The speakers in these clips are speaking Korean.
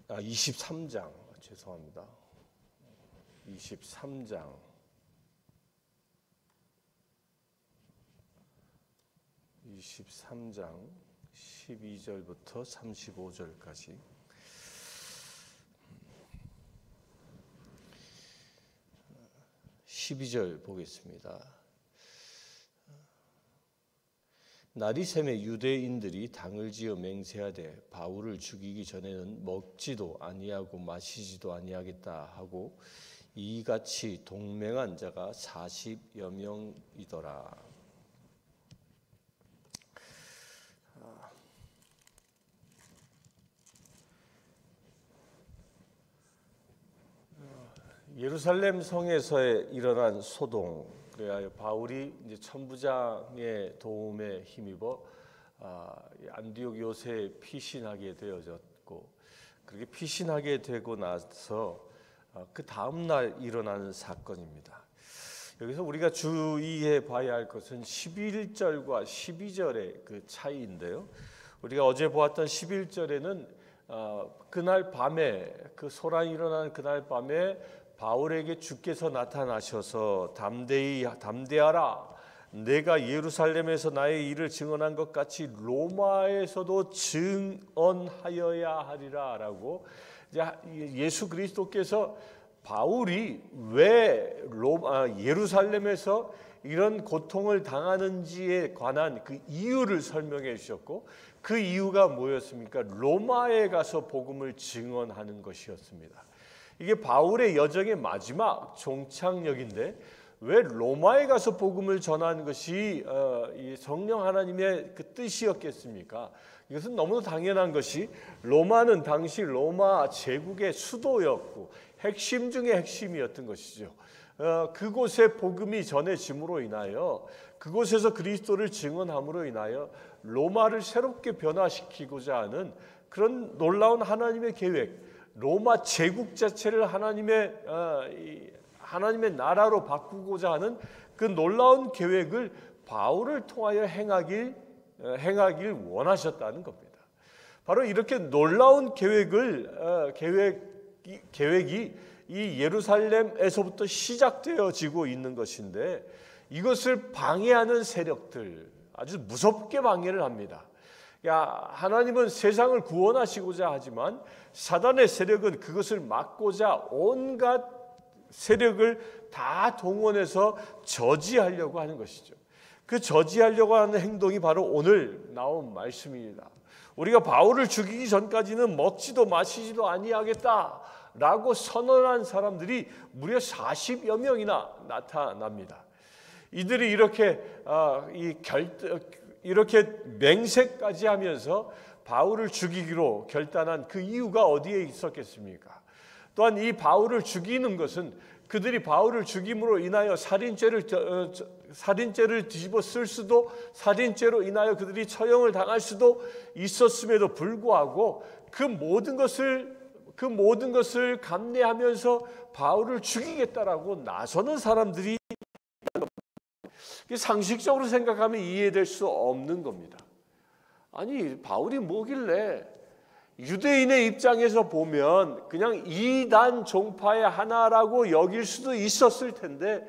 23장 죄송합니다. 23장 12절부터 35절까지 12절 보겠습니다. 날이 새매 유대인들이 당을 지어 맹세하되 바울을 죽이기 전에는 먹지도 아니하고 마시지도 아니하겠다 하고 이같이 동맹한 자가 40여 명이더라. 예루살렘 성에서 일어난 소동, 그래야 바울이 이제 천부장의 도움에 힘입어 안디옥 요새에 피신하게 되어졌고, 그렇게 피신하게 되고 나서 그 다음 날 일어나는 사건입니다. 여기서 우리가 주의해 봐야 할 것은 11절과 12절의 그 차이인데요. 우리가 어제 보았던 11절에는 그날 밤에, 그 소란이 일어난 그날 밤에 바울에게 주께서 나타나셔서 담대하라, 내가 예루살렘에서 나의 일을 증언한 것 같이 로마에서도 증언하여야 하리라 라고, 예수 그리스도께서 바울이 왜 예루살렘에서 이런 고통을 당하는지에 관한 그 이유를 설명해 주셨고, 그 이유가 뭐였습니까? 로마에 가서 복음을 증언하는 것이었습니다. 이게 바울의 여정의 마지막 종착역인데 왜 로마에 가서 복음을 전하는 것이 성령 하나님의 그 뜻이었겠습니까? 이것은 너무나 당연한 것이, 로마는 당시 로마 제국의 수도였고 핵심 중의 핵심이었던 것이죠. 그곳에 복음이 전해짐으로 인하여, 그곳에서 그리스도를 증언함으로 인하여 로마를 새롭게 변화시키고자 하는 그런 놀라운 하나님의 계획, 로마 제국 자체를 하나님의 나라로 바꾸고자 하는 그 놀라운 계획을 바울을 통하여 행하길 원하셨다는 겁니다. 바로 이렇게 놀라운 계획이 이 예루살렘에서부터 시작되어지고 있는 것인데, 이것을 방해하는 세력들, 아주 무섭게 방해를 합니다. 하나님은 세상을 구원하시고자 하지만 사단의 세력은 그것을 막고자 온갖 세력을 다 동원해서 저지하려고 하는 것이죠. 그 저지하려고 하는 행동이 바로 오늘 나온 말씀입니다. 우리가 바울을 죽이기 전까지는 먹지도 마시지도 아니하겠다라고 선언한 사람들이 무려 40여 명이나 나타납니다. 이들이 이렇게 맹세까지 하면서 바울을 죽이기로 결단한 그 이유가 어디에 있었겠습니까? 또한 이 바울을 죽이는 것은 그들이 바울을 죽임으로 인하여 살인죄를 뒤집어 쓸 수도, 살인죄로 인하여 그들이 처형을 당할 수도 있었음에도 불구하고 그 모든 것을 감내하면서 바울을 죽이겠다라고 나서는 사람들이, 상식적으로 생각하면 이해될 수 없는 겁니다. 아니, 바울이 뭐길래, 유대인의 입장에서 보면 그냥 이단 종파의 하나라고 여길 수도 있었을 텐데,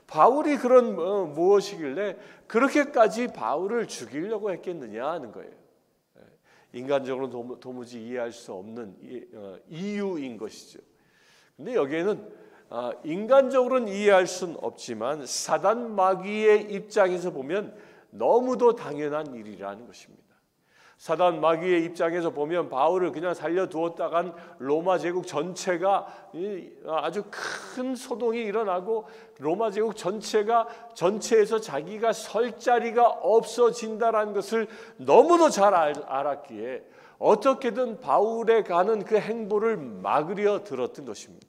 바울이 무엇이길래 그렇게까지 바울을 죽이려고 했겠느냐 하는 거예요. 인간적으로 도무지 이해할 수 없는 이유인 것이죠. 근데 여기에는 인간적으로는 이해할 수는 없지만 사단 마귀의 입장에서 보면 너무도 당연한 일이라는 것입니다. 사단 마귀의 입장에서 보면 바울을 그냥 살려두었다간 로마 제국 전체가 아주 큰 소동이 일어나고 로마 제국 전체에서 자기가 설 자리가 없어진다라는 것을 너무도 잘 알았기에 어떻게든 바울에 가는 그 행보를 막으려 들었던 것입니다.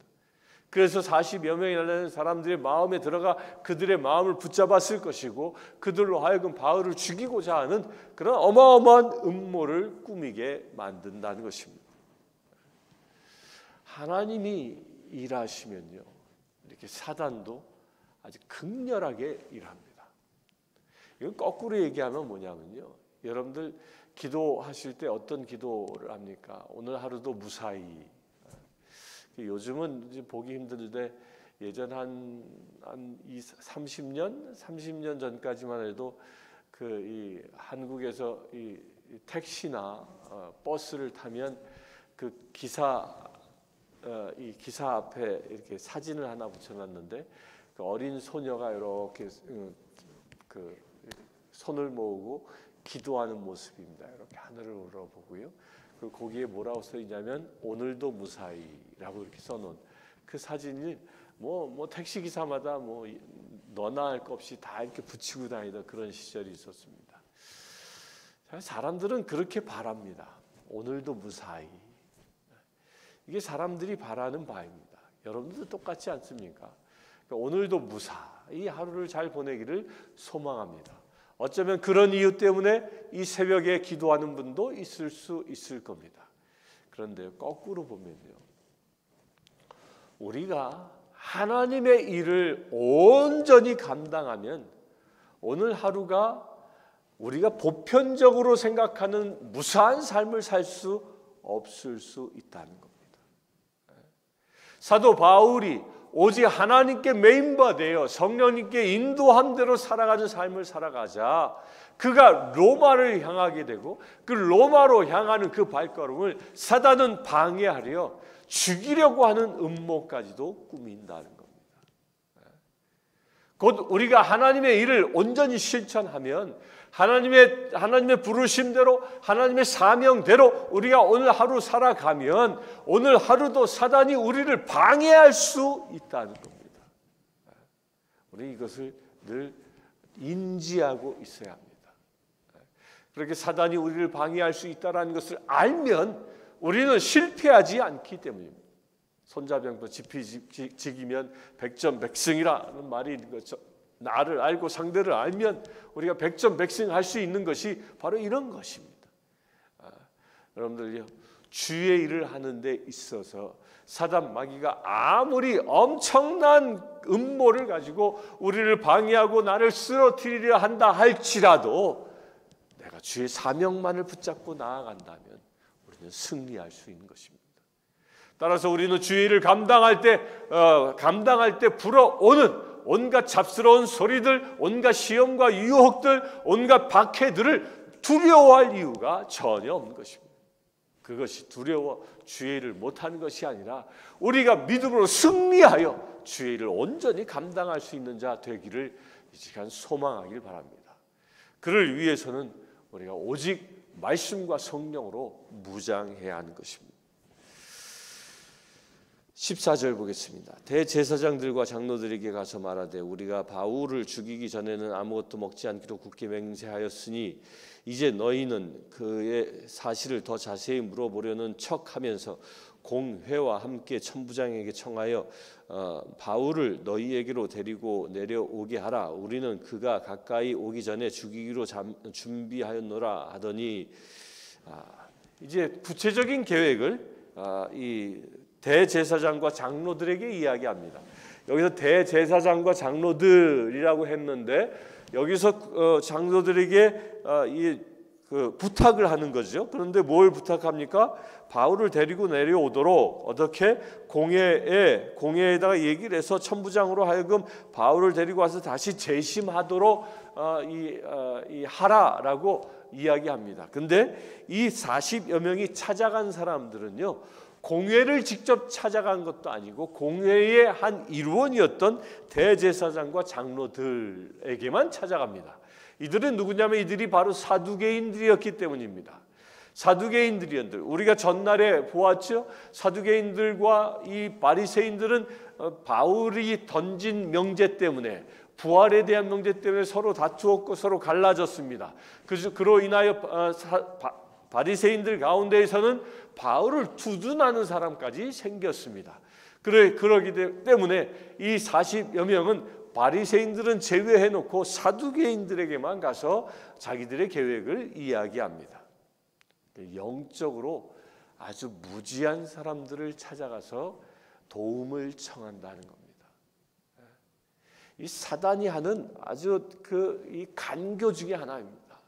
그래서 40여 명이라는 사람들의 마음에 들어가 그들의 마음을 붙잡았을 것이고, 그들로 하여금 바울을 죽이고자 하는 그런 어마어마한 음모를 꾸미게 만든다는 것입니다. 하나님이 일하시면요, 이렇게 사단도 아주 극렬하게 일합니다. 이건 거꾸로 얘기하면 뭐냐면요, 여러분들 기도하실 때 어떤 기도를 합니까? 오늘 하루도 무사히. 요즘은 이제 보기 힘든데 예전 한 30년 전까지만 해도 이 한국에서 이 택시나 버스를 타면 그 이 기사 앞에 이렇게 사진을 하나 붙여놨는데 그 어린 소녀가 이렇게 그 손을 모으고 기도하는 모습입니다. 이렇게 하늘을 우러보고요. 그리고 거기에 뭐라고 써 있냐면 오늘도 무사히라고 이렇게 써놓은 그 사진이 뭐 택시 기사마다 뭐 너나 할 것 없이 다 이렇게 붙이고 다니던 그런 시절이 있었습니다. 사람들은 그렇게 바랍니다. 오늘도 무사히. 이게 사람들이 바라는 바입니다. 여러분들도 똑같지 않습니까? 그러니까 오늘도 무사히 하루를 잘 보내기를 소망합니다. 어쩌면 그런 이유 때문에 이 새벽에 기도하는 분도 있을 수 있을 겁니다. 그런데 거꾸로 보면요, 우리가 하나님의 일을 온전히 감당하면 오늘 하루가 우리가 보편적으로 생각하는 무사한 삶을 살 수 없을 수 있다는 겁니다. 사도 바울이 오직 하나님께 메인바되어 성령님께 인도한 대로 살아가는 삶을 살아가자 그가 로마를 향하게 되고 그 로마로 향하는 그 발걸음을 사단은 방해하려 죽이려고 하는 음모까지도 꾸민다는 겁니다. 곧 우리가 하나님의 일을 온전히 실천하면 하나님의 부르심대로 하나님의 사명대로 우리가 오늘 하루 살아가면 오늘 하루도 사단이 우리를 방해할 수 있다는 겁니다. 우리 이것을 늘 인지하고 있어야 합니다. 그렇게 사단이 우리를 방해할 수 있다는 것을 알면 우리는 실패하지 않기 때문입니다. 손자병도 지피지기면 백전백승이라는 말이 있는 거죠. 나를 알고 상대를 알면 우리가 백전백승할 수 있는 것이 바로 이런 것입니다. 여러분들요, 주의 일을 하는 데 있어서 사단 마귀가 아무리 엄청난 음모를 가지고 우리를 방해하고 나를 쓰러뜨리려 한다 할지라도 내가 주의 사명만을 붙잡고 나아간다면 우리는 승리할 수 있는 것입니다. 따라서 우리는 주의 일을 감당할 때 불어오는 온갖 잡스러운 소리들, 온갖 시험과 유혹들, 온갖 박해들을 두려워할 이유가 전혀 없는 것입니다. 그것이 두려워 주의 일을 못하는 것이 아니라 우리가 믿음으로 승리하여 주의 일을 온전히 감당할 수 있는 자 되기를 이 시간 소망하길 바랍니다. 그를 위해서는 우리가 오직 말씀과 성령으로 무장해야 하는 것입니다. 14절 보겠습니다. 대제사장들과 장로들에게 가서 말하되 우리가 바울을 죽이기 전에는 아무것도 먹지 않기로 굳게 맹세하였으니 이제 너희는 그의 사실을 더 자세히 물어보려는 척하면서 공회와 함께 천부장에게 청하여 바울을 너희에게로 데리고 내려오게 하라. 우리는 그가 가까이 오기 전에 죽이기로 준비하였노라 하더니 이제 구체적인 계획을 이 대제사장과 장로들에게 이야기합니다. 여기서 대제사장과 장로들이라고 했는데 여기서 장로들에게 부탁을 하는 거죠. 그런데 뭘 부탁합니까? 바울을 데리고 내려오도록 어떻게 공회에다가 얘기를 해서 천부장으로 하여금 바울을 데리고 와서 다시 재심하도록 하라라고 이야기합니다. 근데 이 40여 명이 찾아간 사람들은요, 공회를 직접 찾아간 것도 아니고 공회의 한 일원이었던 대제사장과 장로들에게만 찾아갑니다. 이들은 누구냐면 이들이 바로 사두개인들이었기 때문입니다. 사두개인들이었는데 우리가 전날에 보았죠. 사두개인들과 이 바리새인들은 바울이 던진 명제 때문에 부활에 대한 명제 때문에 서로 다투었고 서로 갈라졌습니다. 그로 인하여 바리새인들 가운데에서는 바울을 두둔하는 사람까지 생겼습니다. 그러기 때문에 이 40여 명은 바리새인들은 제외해놓고 사두개인들에게만 가서 자기들의 계획을 이야기합니다. 영적으로 아주 무지한 사람들을 찾아가서 도움을 청한다는 겁니다. 이 사단이 하는 아주 이 간교 중에 하나입니다.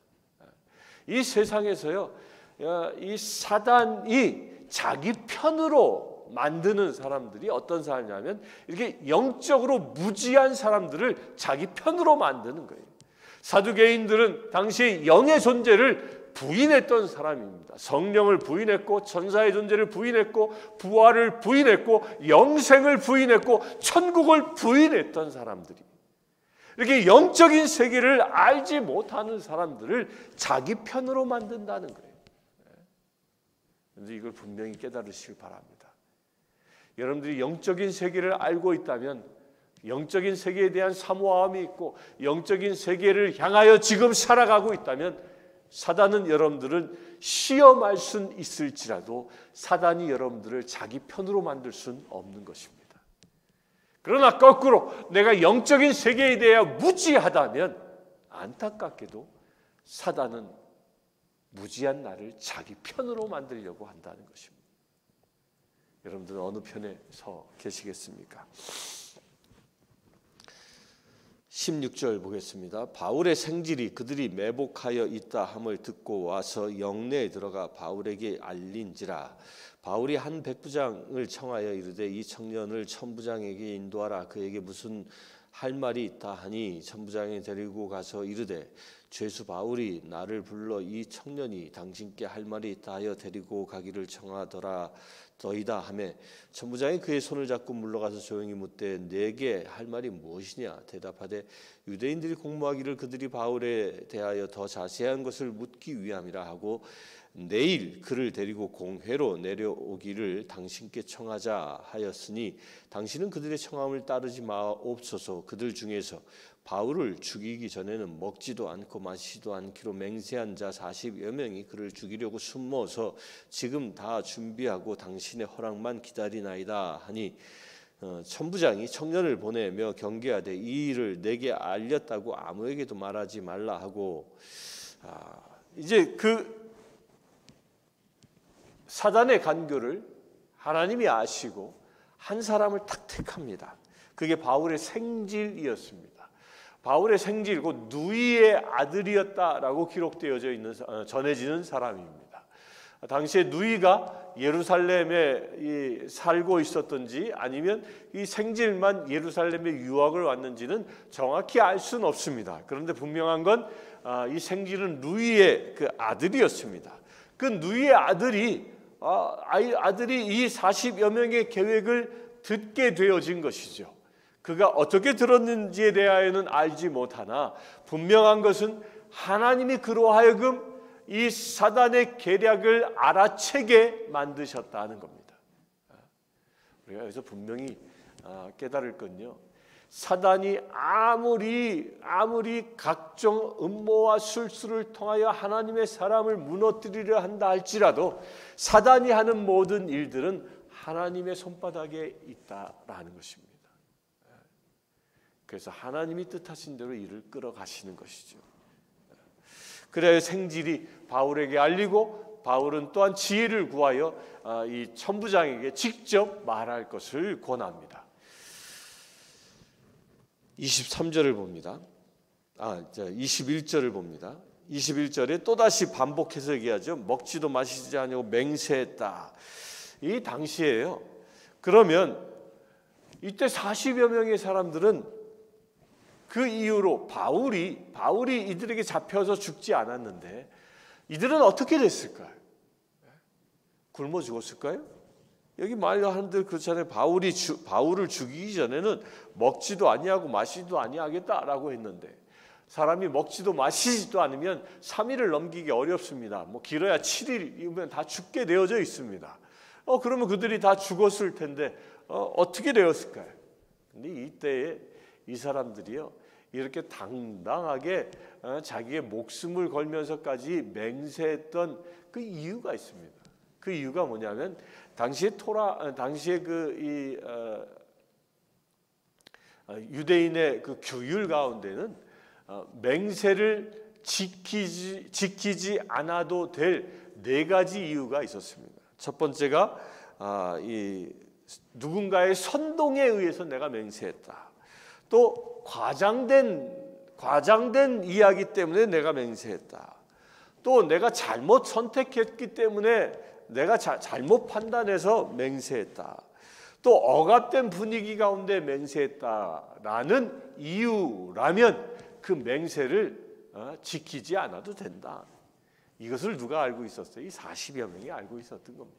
이 세상에서요, 이 사단이 자기 편으로 만드는 사람들이 어떤 사람이냐면 이렇게 영적으로 무지한 사람들을 자기 편으로 만드는 거예요. 사두개인들은 당시에 영의 존재를 부인했던 사람입니다. 성령을 부인했고 천사의 존재를 부인했고 부활을 부인했고 영생을 부인했고 천국을 부인했던 사람들이, 이렇게 영적인 세계를 알지 못하는 사람들을 자기 편으로 만든다는 거예요. 그런데 이걸 분명히 깨달으시길 바랍니다. 여러분들이 영적인 세계를 알고 있다면, 영적인 세계에 대한 사모함이 있고 영적인 세계를 향하여 지금 살아가고 있다면, 사단은 여러분들을 시험할 수는 있을지라도 사단이 여러분들을 자기 편으로 만들 수는 없는 것입니다. 그러나 거꾸로 내가 영적인 세계에 대해 무지하다면 안타깝게도 사단은 무지한 나를 자기 편으로 만들려고 한다는 것입니다. 여러분들은 어느 편에 서 계시겠습니까? 16절 보겠습니다. 바울의 생질이 그들이 매복하여 있다 함을 듣고 와서 영내에 들어가 바울에게 알린지라. 바울이 한 백부장을 청하여 이르되 이 청년을 천부장에게 인도하라. 그에게 무슨 할 말이 있다 하니 천부장이 데리고 가서 이르되 죄수 바울이 나를 불러 이 청년이 당신께 할 말이 있다 하여 데리고 가기를 청하더라 너이다 하매 천부장이 그의 손을 잡고 물러가서 조용히 묻되 내게 할 말이 무엇이냐 대답하되 유대인들이 공모하기를 그들이 바울에 대하여 더 자세한 것을 묻기 위함이라 하고 내일 그를 데리고 공회로 내려오기를 당신께 청하자 하였으니 당신은 그들의 청함을 따르지 마옵소서. 그들 중에서 바울을 죽이기 전에는 먹지도 않고 마시지도 않기로 맹세한 자 40여 명이 그를 죽이려고 숨모어서 지금 다 준비하고 당신의 허락만 기다리나이다 하니 천부장이 청년을 보내며 경계하되 이 일을 내게 알렸다고 아무에게도 말하지 말라 하고 이제 그 사단의 간교를 하나님이 아시고 한 사람을 탁 택합니다. 그게 바울의 생질이었습니다. 바울의 생질, 곧 누이의 아들이었다라고 기록되어져 있는 전해지는 사람입니다. 당시에 누이가 예루살렘에 살고 있었던지 아니면 이 생질만 예루살렘에 유학을 왔는지는 정확히 알 수는 없습니다. 그런데 분명한 건 이 생질은 누이의 그 아들이었습니다. 그 누이의 아들이 이 40여 명의 계획을 듣게 되어진 것이죠. 그가 어떻게 들었는지에 대하여는 알지 못하나 분명한 것은 하나님이 그로 하여금 이 사단의 계략을 알아채게 만드셨다는 겁니다. 우리가 여기서 분명히 깨달을 건요, 사단이 아무리 각종 음모와 술수를 통하여 하나님의 사람을 무너뜨리려 한다 할지라도 사단이 하는 모든 일들은 하나님의 손바닥에 있다라는 것입니다. 그래서 하나님이 뜻하신 대로 일을 끌어가시는 것이죠. 그래야 생질이 바울에게 알리고 바울은 또한 지혜를 구하여 이 천부장에게 직접 말할 것을 권합니다. 23절을 봅니다. 21절을 봅니다. 21절에 또다시 반복해서 얘기하죠. 먹지도 마시지 아니하고 맹세했다. 이 당시에요. 그러면 이때 40여 명의 사람들은 그 이후로 바울이 이들에게 잡혀서 죽지 않았는데 이들은 어떻게 됐을까요? 굶어 죽었을까요? 여기 말하는 대로 그렇잖아요. 바울을 죽이기 전에는 먹지도 아니하고 마시지도 아니하겠다라고 했는데 사람이 먹지도 마시지도 않으면 3일을 넘기기 어렵습니다. 뭐 길어야 7일이면 다 죽게 되어져 있습니다. 그러면 그들이 다 죽었을 텐데 어떻게 되었을까요? 근데 이때에 이 사람들이요, 이렇게 당당하게 자기의 목숨을 걸면서까지 맹세했던 그 이유가 있습니다. 그 이유가 뭐냐면 당시에 유대인의 그 규율 가운데는 맹세를 지키지 않아도 될 4가지 이유가 있었습니다. 첫 번째가 이 누군가의 선동에 의해서 내가 맹세했다. 또 과장된 이야기 때문에 내가 맹세했다. 또 내가 잘못 선택했기 때문에 내가 잘못 판단해서 맹세했다. 또 억압된 분위기 가운데 맹세했다라는 이유라면 그 맹세를 지키지 않아도 된다. 이것을 누가 알고 있었어요? 이 40여 명이 알고 있었던 겁니다.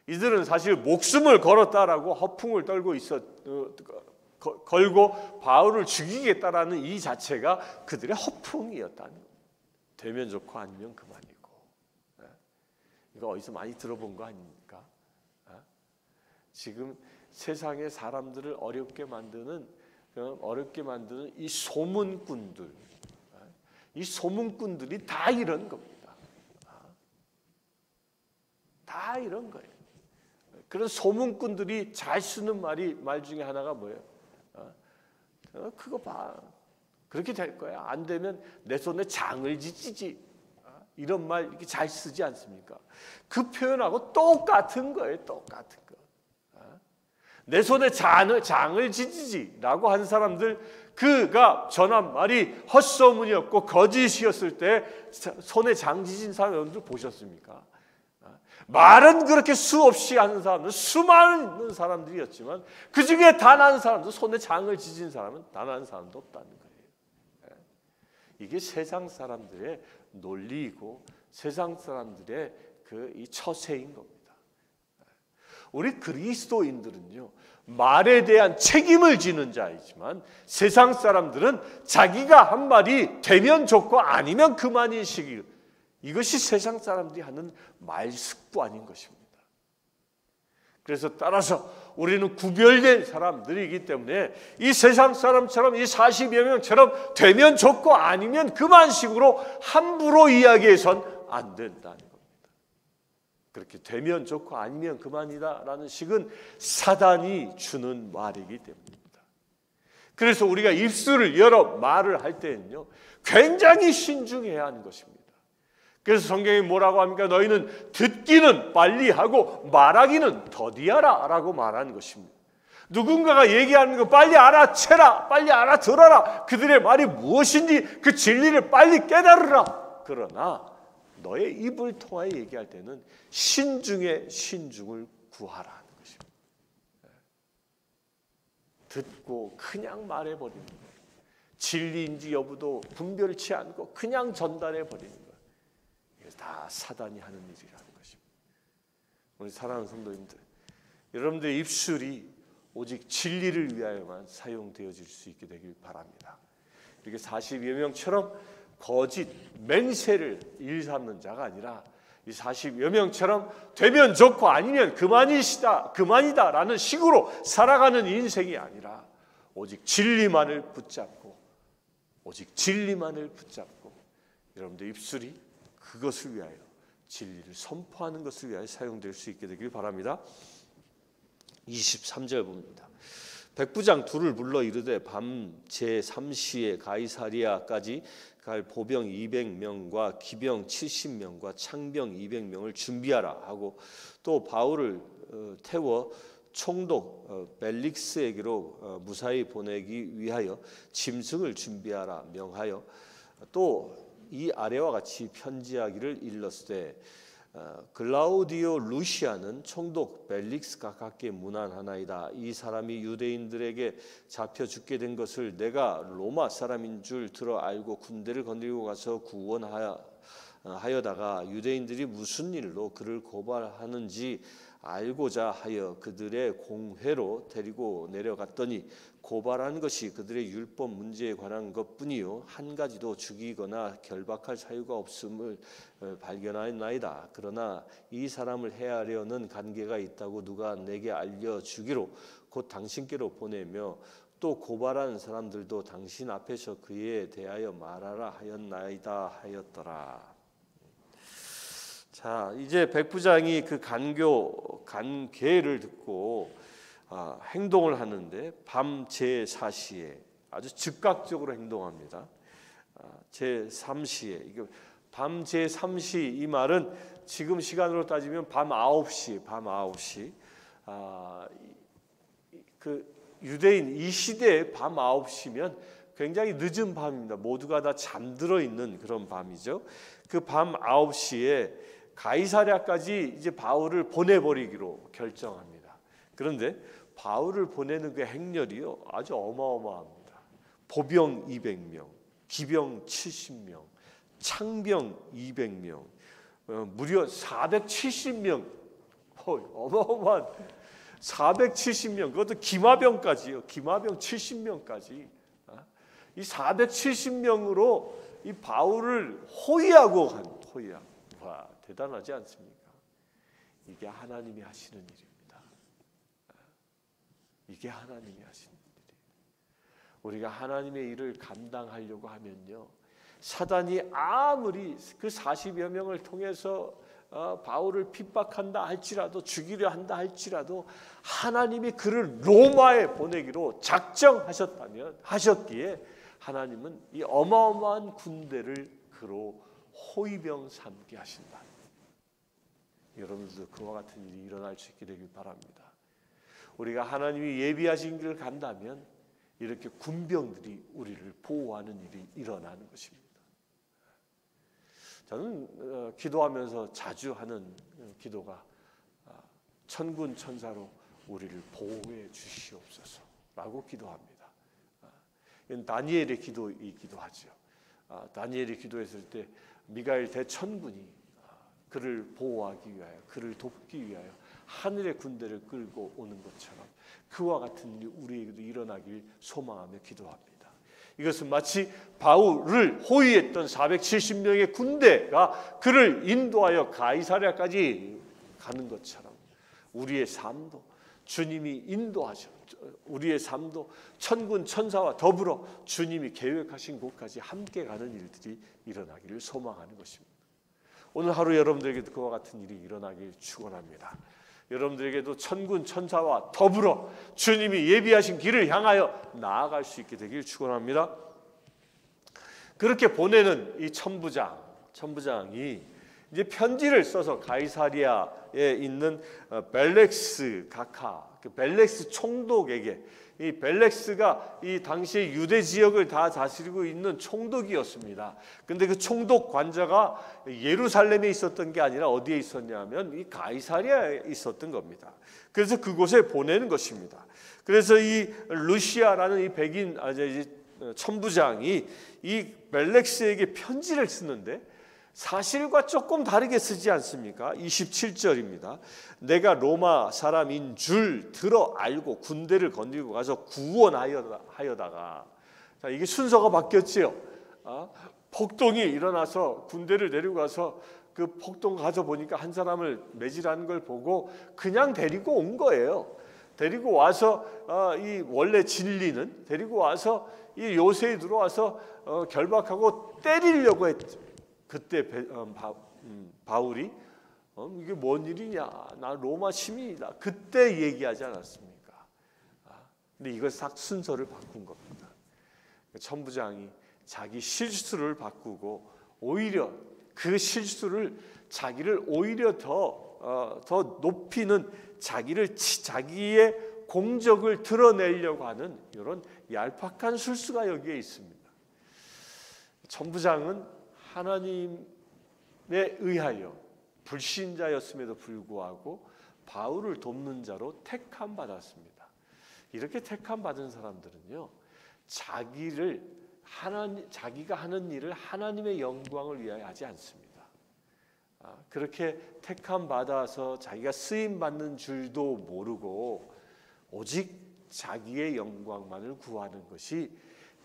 이들은 사실 목숨을 걸었다라고 허풍을 떨고 걸고 바울을 죽이겠다라는 이 자체가 그들의 허풍이었다는 겁니다. 되면 좋고 아니면 그만이고. 이거 어디서 많이 들어본 거 아닙니까? 지금 세상의 사람들을 어렵게 만드는 이 소문꾼들, 이 소문꾼들이 다 이런 겁니다. 다 이런 거예요. 그런 소문꾼들이 잘 쓰는 말 중에 하나가 뭐예요? 그거 봐. 그렇게 될 거야. 안 되면 내 손에 장을 지지지. 이런 말 이렇게 잘 쓰지 않습니까? 그 표현하고 똑같은 거예요. 똑같은 거. 내 손에 장을 지지지라고 한 사람들, 그가 전한 말이 헛소문이었고 거짓이었을 때 손에 장 지진 사람들 보셨습니까? 말은 그렇게 수없이 하는 사람들, 수많은 사람들이었지만 그 중에 단 한 사람도, 손에 장을 지진 사람은 단 한 사람도 없다는 거예요. 이게 세상 사람들의 논리이고 세상 사람들의 이 처세인 겁니다. 우리 그리스도인들은요, 말에 대한 책임을 지는 자이지만 세상 사람들은 자기가 한 말이 되면 좋고 아니면 그만인 시기, 이것이 세상 사람들이 하는 말 습관인 것입니다. 그래서 따라서 우리는 구별된 사람들이기 때문에 이 세상 사람처럼, 이 40여 명처럼 되면 좋고 아니면 그만식으로 함부로 이야기해선 안 된다는 겁니다. 그렇게 되면 좋고 아니면 그만이다라는 식은 사단이 주는 말이기 때문입니다. 그래서 우리가 입술을 열어 말을 할 때는요, 굉장히 신중해야 하는 것입니다. 그래서 성경이 뭐라고 합니까? 너희는 듣기는 빨리 하고 말하기는 더디하라 라고 말하는 것입니다. 누군가가 얘기하는 거 빨리 알아채라, 빨리 알아들어라. 그들의 말이 무엇인지 그 진리를 빨리 깨달으라. 그러나 너의 입을 통하여 얘기할 때는 신중에 신중을 구하라는 것입니다. 듣고 그냥 말해버리는 거예요. 진리인지 여부도 분별치 않고 그냥 전달해버리는 거예요. 다 사단이 하는 일이라는 것입니다. 우리 사랑하는 성도님들, 여러분들의 입술이 오직 진리를 위하여만 사용되어질 수 있게 되길 바랍니다. 이렇게 40여 명처럼 거짓, 맹세를 일삼는 자가 아니라 이 40여 명처럼 되면 좋고 아니면 그만이다 라는 식으로 살아가는 인생이 아니라 오직 진리만을 붙잡고 여러분들 입술이 그것을 위하여, 진리를 선포하는 것을 위하여 사용될 수 있게 되길 바랍니다. 23절 봅니다. 백부장 둘을 불러 이르되 밤 제3시에 가이사리아까지 갈 보병 200명과 기병 70명과 창병 200명을 준비하라 하고, 또 바울을 태워 총독 벨릭스에게로 무사히 보내기 위하여 짐승을 준비하라 명하여, 또 이 아래와 같이 편지하기를 일렀으되 글라우디오 루시아는 총독 벨릭스 가깝게 문안하나이다. 이 사람이 유대인들에게 잡혀 죽게 된 것을 내가 로마 사람인 줄 들어 알고 군대를 건드리고 가서 구원하여다가 유대인들이 무슨 일로 그를 고발하는지 알고자 하여 그들의 공회로 데리고 내려갔더니 고발한 것이 그들의 율법 문제에 관한 것뿐이요 한 가지도 죽이거나 결박할 사유가 없음을 발견하였나이다. 그러나 이 사람을 해하려는 관계가 있다고 누가 내게 알려주기로 곧 당신께로 보내며, 또 고발한 사람들도 당신 앞에서 그에 대하여 말하라 하였나이다 하였더라. 자, 이제 백부장이 그 간계를 듣고 행동을 하는데 밤 제4시에 아주 즉각적으로 행동합니다. 제3시에, 이게 밤 제3시, 이 말은 지금 시간으로 따지면 밤 9시. 그 유대인 이 시대에 밤 9시면 굉장히 늦은 밤입니다. 모두가 다 잠들어 있는 그런 밤이죠. 그 밤 9시에 가이사랴까지 이제 바울을 보내버리기로 결정합니다. 그런데 바울을 보내는 그 행렬이요 아주 어마어마합니다. 보병 200명, 기병 70명, 창병 200명, 무려 470명, 어마어마한 470명, 그것도 기마병까지요. 기마병 70명까지. 이 470명으로 이 바울을 호위하고 간 호위하고. 와, 대단하지 않습니까? 이게 하나님이 하시는 일입니다. 이게 하나님이 하시는 일이에요. 우리가 하나님의 일을 감당하려고 하면요, 사단이 아무리 그 40여 명을 통해서 바울을 핍박한다 할지라도, 죽이려 한다 할지라도 하나님이 그를 로마에 보내기로 하셨기에 하나님은 이 어마어마한 군대를 그로 호위병 삼게 하신다. 여러분들도 그와 같은 일이 일어날 수 있게 되길 바랍니다. 우리가 하나님이 예비하신 길을 간다면 이렇게 군병들이 우리를 보호하는 일이 일어나는 것입니다. 저는 기도하면서 자주 하는 기도가 천군 천사로 우리를 보호해 주시옵소서라고 기도합니다. 이건 다니엘의 기도이기도 하죠. 다니엘이 기도했을 때 미가엘 대천군이 그를 보호하기 위하여, 그를 돕기 위하여 하늘의 군대를 끌고 오는 것처럼 그와 같은 일이 우리에게도 일어나길 소망하며 기도합니다. 이것은 마치 바울을 호위했던 470명의 군대가 그를 인도하여 가이사랴까지 가는 것처럼 우리의 삶도 주님이 인도하셔, 우리의 삶도 천군 천사와 더불어 주님이 계획하신 곳까지 함께 가는 일들이 일어나기를 소망하는 것입니다. 오늘 하루 여러분들에게도 그와 같은 일이 일어나길 축원합니다. 여러분들에게도 천군 천사와 더불어 주님이 예비하신 길을 향하여 나아갈 수 있게 되길 축원합니다. 그렇게 보내는 이 천부장이 이제 편지를 써서 가이사리아에 있는 벨렉스 각하, 그 벨렉스 총독에게, 이 벨렉스가 이 당시에 유대 지역을 다 다스리고 있는 총독이었습니다. 근데 그 총독 관저가 예루살렘에 있었던 게 아니라 어디에 있었냐면 이 가이사리아에 있었던 겁니다. 그래서 그곳에 보내는 것입니다. 그래서 이 루시아라는 이 백인 천부장이 이 벨렉스에게 편지를 쓰는데 사실과 조금 다르게 쓰지 않습니까? 27절입니다. 내가 로마 사람인 줄 들어 알고 군대를 건드리고 가서 구원하여다가, 자, 이게 순서가 바뀌었지요. 폭동이 일어나서 군대를 데리고 가서 그 폭동 가서 보니까 한 사람을 매질하는 걸 보고 그냥 데리고 온 거예요. 데리고 와서 이 원래 진리는 데리고 와서 이 요새에 들어와서 결박하고 때리려고 했죠. 그때 바울이 이게 뭔 일이냐, 나 로마 시민이다, 그때 얘기하지 않았습니까? 근데 이걸 싹 순서를 바꾼 겁니다. 천부장이 자기 실수를 바꾸고 오히려 그 실수를 자기를 오히려 더 높이는 자기의 공적을 드러내려고 하는 이런 얄팍한 술수가 여기에 있습니다. 천부장은 하나님에 의하여 불신자였음에도 불구하고 바울을 돕는 자로 택함 받았습니다. 이렇게 택함 받은 사람들은요, 자기가 하는 일을 하나님의 영광을 위하여 하지 않습니다. 그렇게 택함 받아서 자기가 쓰임 받는 줄도 모르고 오직 자기의 영광만을 구하는 것이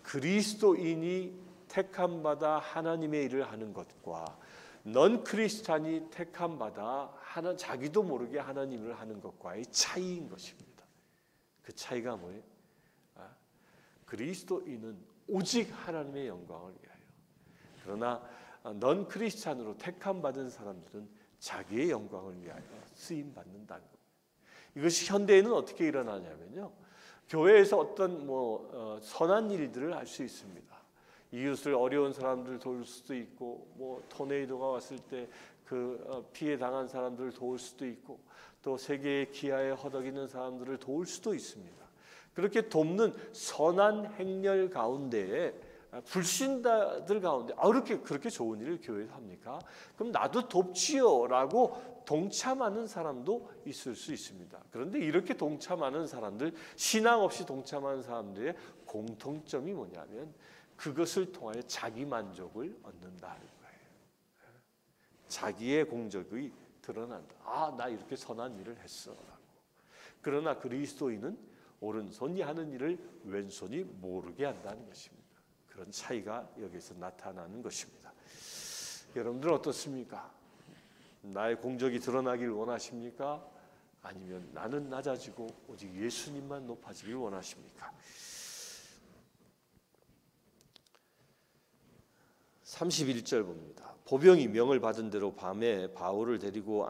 그리스도인이 택함 받아 하나님의 일을 하는 것과 넌 크리스찬이 택함 받아 자기도 모르게 하나님을 하는 것과의 차이인 것입니다. 그 차이가 뭐예요? 그리스도인은 오직 하나님의 영광을 위하여, 그러나 넌 크리스찬으로 택함 받은 사람들은 자기의 영광을 위하여 쓰임 받는다는 겁니다. 이것이 현대에는 어떻게 일어나냐면요, 교회에서 어떤 선한 일들을 할 수 있습니다. 이웃을, 어려운 사람들 도울 수도 있고, 토네이도가 왔을 때 그 피해 당한 사람들을 도울 수도 있고, 또 세계의 기아에 허덕이는 사람들을 도울 수도 있습니다. 그렇게 돕는 선한 행렬 가운데에 불신자들 가운데 그렇게 좋은 일을 교회에서 합니까? 그럼 나도 돕지요라고 동참하는 사람도 있을 수 있습니다. 그런데 이렇게 동참하는 사람들, 신앙 없이 동참하는 사람들의 공통점이 뭐냐면 그것을 통하여 자기 만족을 얻는다는 거예요. 자기의 공적이 드러난다. 나 이렇게 선한 일을 했어라고. 그러나 그리스도인은 오른손이 하는 일을 왼손이 모르게 한다는 것입니다. 그런 차이가 여기서 나타나는 것입니다. 여러분들은 어떻습니까? 나의 공적이 드러나길 원하십니까? 아니면 나는 낮아지고 오직 예수님만 높아지길 원하십니까? 31절 봅니다. 보병이 명을 받은 대로 밤에 바울을 데리고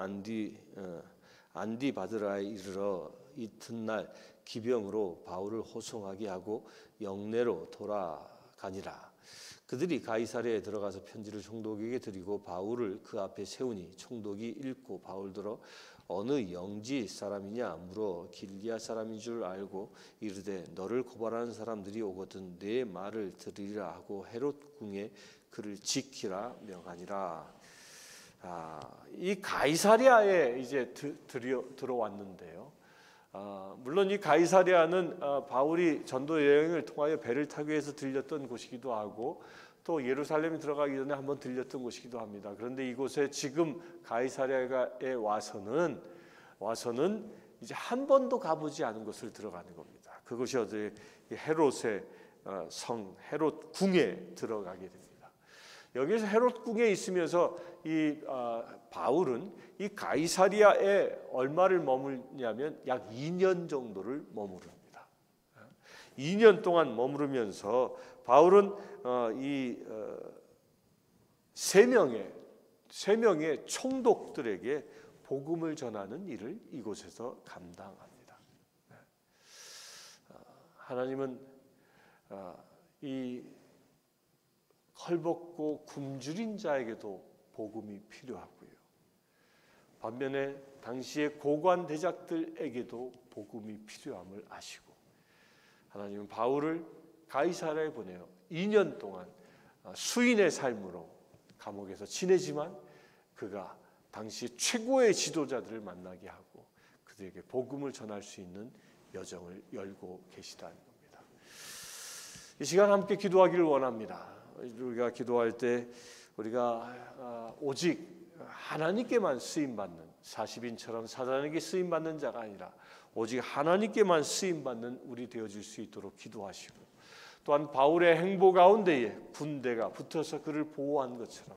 안디바드라에 이르러 이튿날 기병으로 바울을 호송하게 하고 영내로 돌아가니라. 그들이 가이사랴에 들어가서 편지를 총독에게 드리고 바울을 그 앞에 세우니 총독이 읽고 바울더러 어느 영지 사람이냐 물어 길리아 사람인 줄 알고 이르되 너를 고발하는 사람들이 오거든 내 말을 들으리라 하고 헤롯 궁에 그를 지키라 명하니라. 이 가이사랴에 이제 들어왔는데요. 물론 이 가이사랴는 바울이 전도 여행을 통하여 배를 타기 위해서 들렸던 곳이기도 하고 또 예루살렘에 들어가기 전에 한번 들렸던 곳이기도 합니다. 그런데 이곳에 지금 가이사랴에 와서는 이제 한 번도 가보지 않은 곳을 들어가는 겁니다. 그것이 어제 헤롯의 성 헤롯 궁에 들어가게 됩니다. 여기서 헤롯 궁에 있으면서 이 바울은 이 가이사랴에 얼마를 머물냐면 약 2년 정도를 머무릅니다. 2년 동안 머무르면서 바울은 이 세 명의 총독들에게 복음을 전하는 일을 이곳에서 감당합니다. 하나님은 이 헐벗고 굶주린 자에게도 복음이 필요하고요. 반면에 당시의 고관 대작들에게도 복음이 필요함을 아시고 하나님은 바울을 가이사랴에 보내요. 2년 동안 수인의 삶으로 감옥에서 지내지만 그가 당시 최고의 지도자들을 만나게 하고 그들에게 복음을 전할 수 있는 여정을 열고 계시다는 겁니다. 이 시간 함께 기도하기를 원합니다. 우리가 기도할 때 우리가 오직 하나님께만 쓰임받는 40인처럼 사단에게 쓰임받는 자가 아니라 오직 하나님께만 쓰임받는 우리 되어질 수 있도록 기도하시고 또한 바울의 행보 가운데에 군대가 붙어서 그를 보호한 것처럼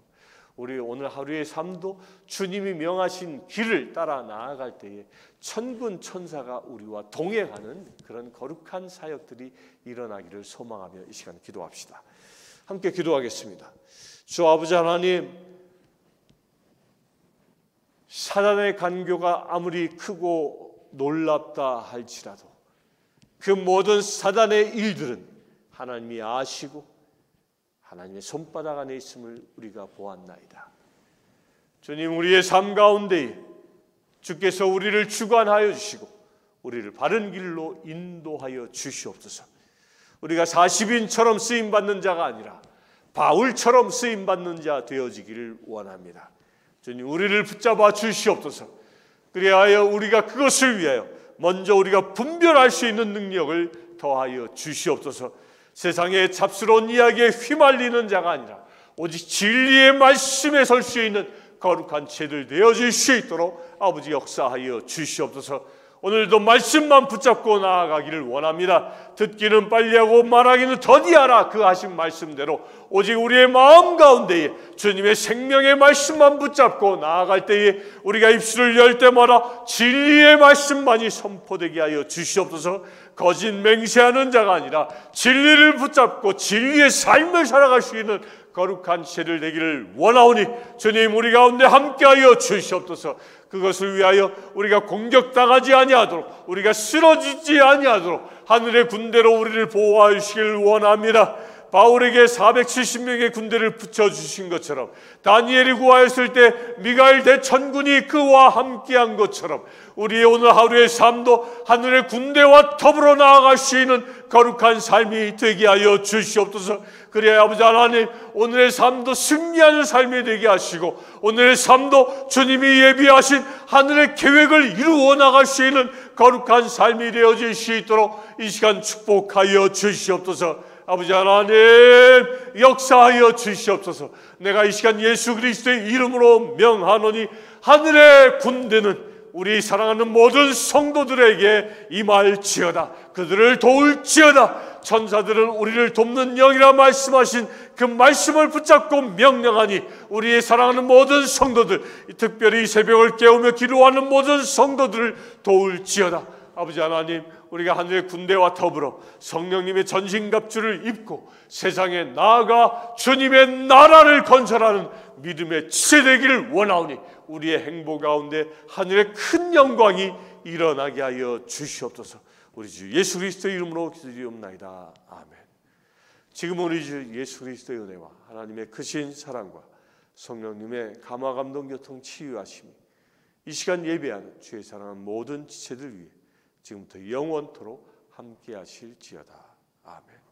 우리 오늘 하루의 삶도 주님이 명하신 길을 따라 나아갈 때에 천군 천사가 우리와 동행하는 그런 거룩한 사역들이 일어나기를 소망하며 이 시간 기도합시다. 함께 기도하겠습니다. 주 아버지 하나님, 사단의 간교가 아무리 크고 놀랍다 할지라도 그 모든 사단의 일들은 하나님이 아시고 하나님의 손바닥 안에 있음을 우리가 보았나이다. 주님, 우리의 삶 가운데 주께서 우리를 주관하여 주시고 우리를 바른 길로 인도하여 주시옵소서. 우리가 40인처럼 쓰임받는 자가 아니라 바울처럼 쓰임받는 자 되어지기를 원합니다. 주님, 우리를 붙잡아 주시옵소서. 그리하여 우리가 그것을 위하여 먼저 우리가 분별할 수 있는 능력을 더하여 주시옵소서. 세상의 잡스러운 이야기에 휘말리는 자가 아니라 오직 진리의 말씀에 설 수 있는 거룩한 죄들 되어질 수 있도록 아버지 역사하여 주시옵소서. 오늘도 말씀만 붙잡고 나아가기를 원합니다. 듣기는 빨리하고 말하기는 더디하라 그 하신 말씀대로 오직 우리의 마음 가운데에 주님의 생명의 말씀만 붙잡고 나아갈 때에 우리가 입술을 열 때마다 진리의 말씀만이 선포되게 하여 주시옵소서. 거짓 맹세하는 자가 아니라 진리를 붙잡고 진리의 삶을 살아갈 수 있는 거룩한 죄를 되기를 원하오니 주님, 우리 가운데 함께하여 주시옵소서. 그것을 위하여 우리가 공격당하지 아니하도록 우리가 쓰러지지 아니하도록 하늘의 군대로 우리를 보호하시길 원합니다. 바울에게 470명의 군대를 붙여주신 것처럼, 다니엘이 구하였을 때 미가엘 대천군이 그와 함께한 것처럼, 우리의 오늘 하루의 삶도 하늘의 군대와 더불어 나아갈 수 있는 거룩한 삶이 되게 하여 주시옵소서. 그래야 아버지 하나님, 오늘의 삶도 승리하는 삶이 되게 하시고, 오늘의 삶도 주님이 예비하신 하늘의 계획을 이루어 나갈 수 있는 거룩한 삶이 되어질 수 있도록 이 시간 축복하여 주시옵소서. 아버지 하나님, 역사하여 주시옵소서. 내가 이 시간 예수 그리스도의 이름으로 명하노니, 하늘의 군대는 우리 사랑하는 모든 성도들에게 임할지어다. 그들을 도울지어다. 천사들은 우리를 돕는 영이라 말씀하신 그 말씀을 붙잡고 명령하니, 우리의 사랑하는 모든 성도들, 특별히 새벽을 깨우며 기도하는 모든 성도들을 도울지어다. 아버지 하나님, 우리가 하늘의 군대와 더불어 성령님의 전신갑주를 입고 세상에 나아가 주님의 나라를 건설하는 믿음의 지체 되기를 원하오니, 우리의 행복 가운데 하늘의 큰 영광이 일어나게 하여 주시옵소서. 우리 주 예수 그리스도의 이름으로 기도드리옵나이다. 아멘. 지금 우리 주 예수 그리스도의 은혜와 하나님의 크신 사랑과 성령님의 감화 감동 교통 치유하심이 이 시간 예배하는 주의 사랑하는 모든 지체들 위해 지금부터 영원토록 함께 하실지어다. 아멘.